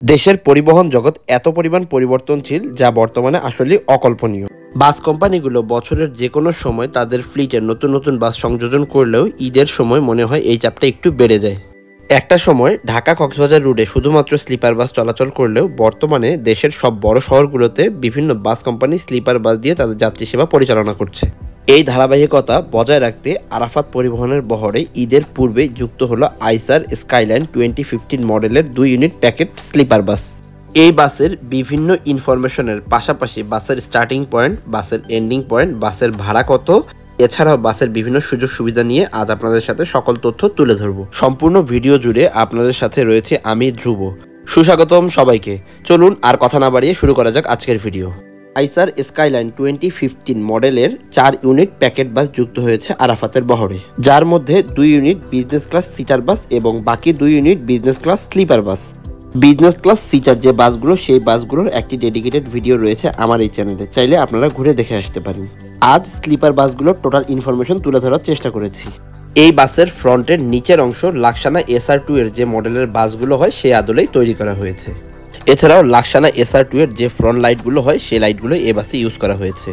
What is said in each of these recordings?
দেশের পরিবহন জগৎ এত পরিমাণ পরিবর্তনশীল যা বর্তমানে আসলে অকল্পনীয়। বাস কোম্পানিগুলো বছরের যে কোনো সময় তাদের ফ্লিটে নতুন নতুন বাস সংযোজন করলেও ঈদের সময় মনে হয় এই চাপটা একটু বেড়ে যায়। একটা সময় ঢাকা কক্সবাজার রুটে শুধুমাত্র স্লিপার বাস চলাচল করলেও বর্তমানে দেশের সব বড় শহরগুলোতে বিভিন্ন বাস কোম্পানি স্লিপার বাস দিয়ে তাদের যাত্রী সেবা পরিচালনা করছে। এই ধারাবাহিকতা বজায় রাখতে আরাফাত পরিবহনের বহরে ঈদের পূর্বে যুক্ত হলো আইসার স্কাইলাইন 2015 মডেলের 2 ইউনিট প্যাকেট স্লিপার বাস। এই বাসের বিভিন্ন ইনফরমেশনের পাশাপাশি বাসের স্টার্টিং পয়েন্ট, বাসের এন্ডিং পয়েন্ট, বাসের ভাড়া কত, এছাড়াও বাসের বিভিন্ন সুযোগ সুবিধা নিয়ে আজ আপনাদের সাথে সকল তথ্য তুলে ধরব। সম্পূর্ণ ভিডিও জুড়ে আপনাদের সাথে রয়েছে আমি ধ্রুব। সুস্বাগতম সবাইকে। চলুন আর কথা না বাড়িয়ে শুরু করা যাক আজকের ভিডিও। আইসার স্কাইলাইন 2015 মডেলের 4 ইউনিট প্যাকেট বাস যুক্ত হয়েছে আরাফাতের বহরে, যার মধ্যে 2 unit business class seater bus এবং বাকি 2 unit business class sleeper bus. Business class seater যে বাসগুলো, সেই বাসগুলোর একটি ডেডিকেটেড ভিডিও রয়েছে আমার এই চ্যানেলে, চাইলে আপনারা ঘুরে দেখে আসতে পারেন। আজ স্লিপার বাসগুলোর টোটাল ইনফরমেশন তুলে ধরার চেষ্টা করেছি। এই বাসের ফ্রন্টের নিচের অংশ লাক্সানা SR2 এর যে মডেলের বাসগুলো হয় সেই আদলেই তৈরি করা হয়েছে। এছাড়াও লাক্সানা SR2 এর যে ফ্রন্ট লাইটগুলো হয় সেই লাইটগুলো এই বাসে ইউজ করা হয়েছে।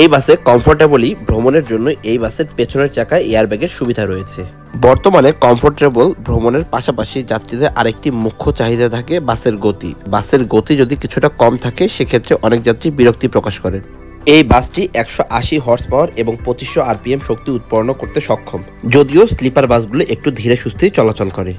এই বাসে কমফোর্টেবলি ভ্রমণের জন্য এই বাসের পেছনের চাকায় এয়ারব্যাগের সুবিধা রয়েছে। বর্তমানে কমফোর্টেবল ভ্রমণের পাশাপাশি যাত্রীদের আরেকটি মুখ্য চাহিদা থাকে বাসের গতি। বাসের গতি যদি কিছুটা কম থাকে সেক্ষেত্রে অনেক যাত্রী বিরক্তি প্রকাশ করেন। এই বাসটি 180 হর্স পাওয়ার এবং 2500 RPM শক্তি উৎপন্ন করতে সক্ষম, যদিও স্লিপার বাসগুলো একটু ধীরে সুস্থে চলাচল করে।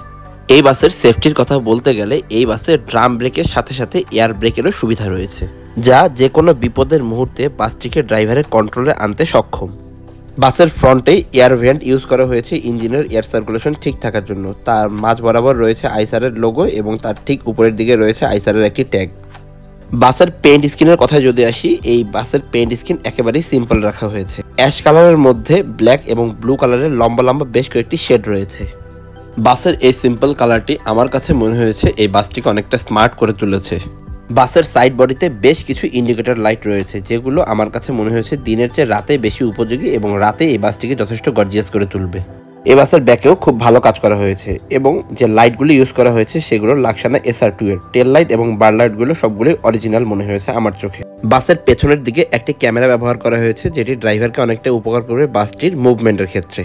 এই বাসের সেফটির কথা বলতে গেলে এই বাসের ড্রাম ব্রেকের সাথে সাথে এয়ার ব্রেকেরও সুবিধা রয়েছে, যা যে কোনো বিপদের মুহূর্তে বাসটিকে ড্রাইভারের কন্ট্রোলে আনতে সক্ষম। বাসের ফ্রন্টে এয়ার ভেন্ট ইউজ করা হয়েছে ইঞ্জিনের এয়ার সার্কুলেশন ঠিক থাকার জন্য। তার মাঝ বরাবর রয়েছে আইসারের লোগো এবং তার ঠিক উপরের দিকে রয়েছে আইসারের একটি ট্যাগ। বাসের পেইন্ট স্কিনের কথায় যদি আসি, এই বাসের পেইন্ট স্কিন একেবারেই সিম্পল রাখা হয়েছে। অ্যাশ কালারের মধ্যে ব্ল্যাক এবং ব্লু কালারের লম্বা লম্বা বেশ কয়েকটি শেড রয়েছে। বাসের এই সিম্পল কালারটি আমার কাছে মনে হয়েছে এই বাসটিকে অনেকটা স্মার্ট করে তুলেছে। বাসের সাইড বডিতে বেশ কিছু ইন্ডিকেটর লাইট রয়েছে, যেগুলো আমার কাছে মনে হয়েছে দিনের চেয়ে রাতে বেশি উপযোগী এবং রাতে এই বাসটিকে যথেষ্ট গর্জিয়াস করে তুলবে। এই বাসের ব্যাকেও খুব ভালো কাজ করা হয়েছে এবং যে লাইটগুলো ইউজ করা হয়েছে সেগুলো লাক্সানা SR2 এর টেল লাইট এবং বার লাইটগুলো সবগুলোই অরিজিনাল মনে হয়েছে আমার চোখে। বাসের পেছনের দিকে একটি ক্যামেরা ব্যবহার করা হয়েছে, যেটি ড্রাইভারকে অনেকটা উপকার করবে বাসটির মুভমেন্টের ক্ষেত্রে।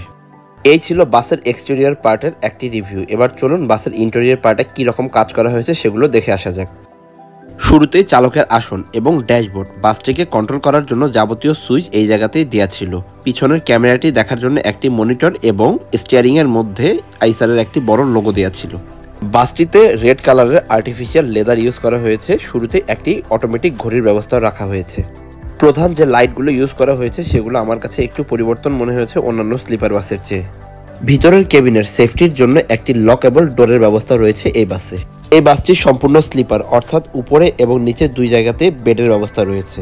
এই ছিল বাসের এক্সটেরিয়র পার্টের একটি রিভিউ। এবার চলুন বাসের ইন্টেরিয়র পার্টে কী রকম কাজ করা হয়েছে সেগুলো দেখে আসা যাক। শুরুতেই চালকের আসন এবং ড্যাশবোর্ড। বাসটিকে কন্ট্রোল করার জন্য যাবতীয় সুইচ এই জায়গাতেই দেওয়া ছিল। পিছনের ক্যামেরাটি দেখার জন্য একটি মনিটর এবং স্টিয়ারিংয়ের মধ্যে আইসারের একটি বড় লোগো দেওয়া ছিল। বাসটিতে রেড কালারের আর্টিফিশিয়াল লেদার ইউজ করা হয়েছে। শুরুতে একটি অটোমেটিক ঘড়ির ব্যবস্থা রাখা হয়েছে। প্রধান যে লাইটগুলো ইউজ করা হয়েছে সেগুলো আমার কাছে একটু পরিবর্তন মনে হয়েছে অন্যান্য স্লিপার বাসের চেয়ে। ভিতরের কেবিনের সেফটির জন্য একটি লকেবল ডোরের ব্যবস্থা রয়েছে এই বাসে। এই বাসটি সম্পূর্ণ স্লিপার, অর্থাৎ উপরে এবং নিচে দুই জায়গাতে বেডের ব্যবস্থা রয়েছে।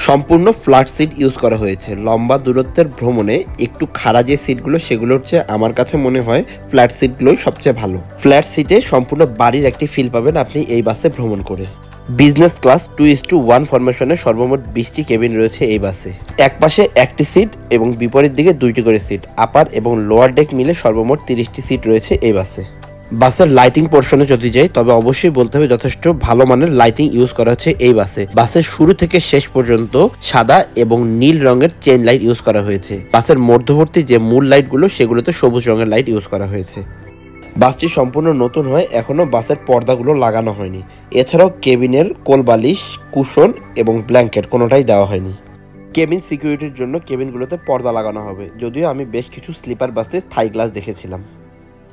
সম্পূর্ণ ফ্ল্যাট সিট ইউজ করা হয়েছে। লম্বা দূরত্বের ভ্রমণে একটু খাড়া যে সিটগুলো সেগুলোর চেয়ে আমার কাছে মনে হয় ফ্ল্যাট সিটগুলোই সবচেয়ে ভালো। ফ্ল্যাট সিটে সম্পূর্ণ বাড়ির একটি ফিল পাবেন আপনি এই বাসে ভ্রমণ করে। বিজনেস ক্লাস 2:1 ফরমেশনে সর্বমোট 20টি কেবিন রয়েছে এই বাসে। এক পাশে একটি সিট এবং বিপরীত দিকে 2টি করে সিট। আপার এবং লোয়ার ডেক মিলে সর্বমোট 30টি সিট রয়েছে এই বাসে। বাসের লাইটিং পোর্শনে যদি যাই তবে অবশ্যই বলতে হবে যথেষ্ট ভালো মানের লাইটিং ইউজ করা হচ্ছে এই বাসে। বাসের শুরু থেকে শেষ পর্যন্ত সাদা এবং নীল রঙের চেইন লাইট ইউজ করা হয়েছে। বাসের মধ্যবর্তী যে মূল লাইটগুলো সেগুলোতে সবুজ রঙের লাইট ইউজ করা হয়েছে। বাসটি সম্পূর্ণ নতুন হয় এখনও বাসের পর্দাগুলো লাগানো হয়নি। এছাড়াও কেবিনের কোলবালিশ, কুশন এবং ব্ল্যাঙ্কেট কোনোটাই দেওয়া হয়নি। কেবিন সিকিউরিটির জন্য কেবিনগুলোতে পর্দা লাগানো হবে, যদিও আমি বেশ কিছু স্লিপার বাসে থাই গ্লাস দেখেছিলাম।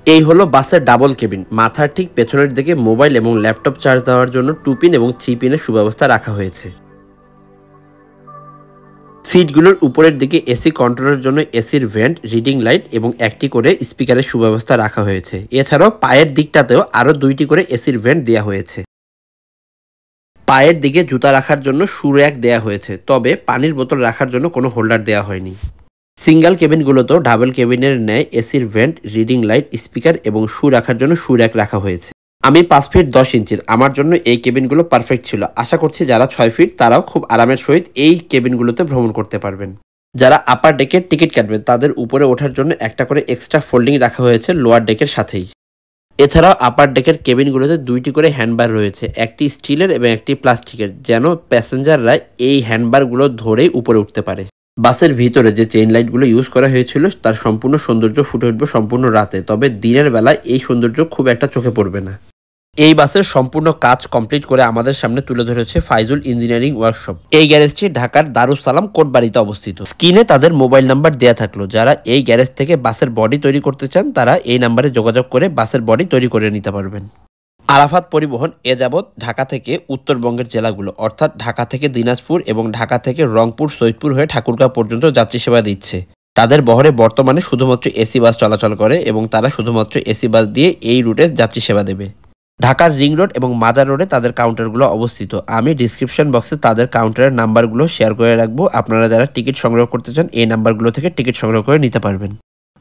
এই হলো বাসের ডাবল কেবিন। মাথার ঠিক পেছনের দিকে মোবাইল এবং ল্যাপটপ চার্জ দেওয়ার জন্য 2 পিন এবং 3 পিনের সুব্যবস্থা রাখা হয়েছে। সিটগুলোর উপরের দিকে এসি কন্ট্রোলের জন্য এসির ভেন্ট, রিডিং লাইট এবং একটি করে স্পিকারের সুব্যবস্থা রাখা হয়েছে। এছাড়াও পায়ের দিকটাতেও আরও 2টি করে এসির ভেন্ট দেওয়া হয়েছে। পায়ের দিকে জুতা রাখার জন্য শু র্যাক দেওয়া হয়েছে, তবে পানির বোতল রাখার জন্য কোনো হোল্ডার দেওয়া হয়নি। সিঙ্গেল কেবিনগুলোতেও ডাবল কেবিনের ন্যায় এসির ভেন্ট, রিডিং লাইট, স্পিকার এবং শু রাখার জন্য শু র্যাক রাখা হয়েছে। আমি 5 ফিট 10 ইঞ্চির, আমার জন্য এই কেবিনগুলো পারফেক্ট ছিল। আশা করছি যারা 6 ফিট তারাও খুব আরামের সহিত এই কেবিনগুলোতে ভ্রমণ করতে পারবেন। যারা আপার ডেকের টিকিট কাটবেন তাদের উপরে ওঠার জন্য একটা করে এক্সট্রা ফোল্ডিং রাখা হয়েছে লোয়ার ডেকের সাথেই। এছাড়াও আপার ডেকের কেবিনগুলোতে 2টি করে হ্যান্ডবার রয়েছে, একটি স্টিলের এবং একটি প্লাস্টিকের, যেন প্যাসেঞ্জাররা এই হ্যান্ডবারগুলো ধরেই উপরে উঠতে পারে। বাসের ভিতরে যে চেইন লাইটগুলো ইউজ করা হয়েছিল তার সম্পূর্ণ সৌন্দর্য ফুটে উঠবে সম্পূর্ণ রাতে, তবে দিনের বেলায় এই সৌন্দর্য খুব একটা চোখে পড়বে না। এই বাসের সম্পূর্ণ কাজ কমপ্লিট করে আমাদের সামনে তুলে ধরেছে ফাইজুল ইঞ্জিনিয়ারিং ওয়ার্কশপ। এই গ্যারেজটি ঢাকার দারুস সালাম কোটবাড়িতে অবস্থিত। স্ক্রিনে তাদের মোবাইল নাম্বার দেয়া থাকলো, যারা এই গ্যারেজ থেকে বাসের বডি তৈরি করতে চান তারা এই নাম্বারে যোগাযোগ করে বাসের বডি তৈরি করে নিতে পারবেন। আরাফাত পরিবহন এ যাবৎ ঢাকা থেকে উত্তরবঙ্গের জেলাগুলো অর্থাৎ ঢাকা থেকে দিনাজপুর এবং ঢাকা থেকে রংপুর সৈয়দপুর হয়ে ঠাকুরগাঁও পর্যন্ত যাত্রী সেবা দিচ্ছে। তাদের বহরে বর্তমানে শুধুমাত্র এসি বাস চলাচল করে এবং তারা শুধুমাত্র এসি বাস দিয়ে এই রুটে যাত্রী সেবা দেবে। ঢাকার রিং রোড এবং মাজার রোডে তাদের কাউন্টারগুলো অবস্থিত। আমি ডিসক্রিপশন বক্সে তাদের কাউন্টারের নাম্বারগুলো শেয়ার করে রাখবো, আপনারা যারা টিকিট সংগ্রহ করতে চান এই নাম্বারগুলো থেকে টিকিট সংগ্রহ করে নিতে পারবেন।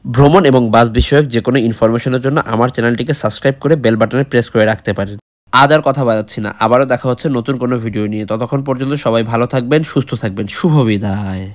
ভ্রমণ এবং বাস বিষয়ক যে কোনো ইনফরমেশনের জন্য আমার চ্যানেলটিকে সাবস্ক্রাইব করে বেল বাটনে প্রেস করে রাখতে পারেন। আজ আর কথা বাড়াচ্ছি না, আবারও দেখা হচ্ছে নতুন কোনো ভিডিও নিয়ে। ততক্ষণ পর্যন্ত সবাই ভালো থাকবেন, সুস্থ থাকবেন। শুভ বিদায়।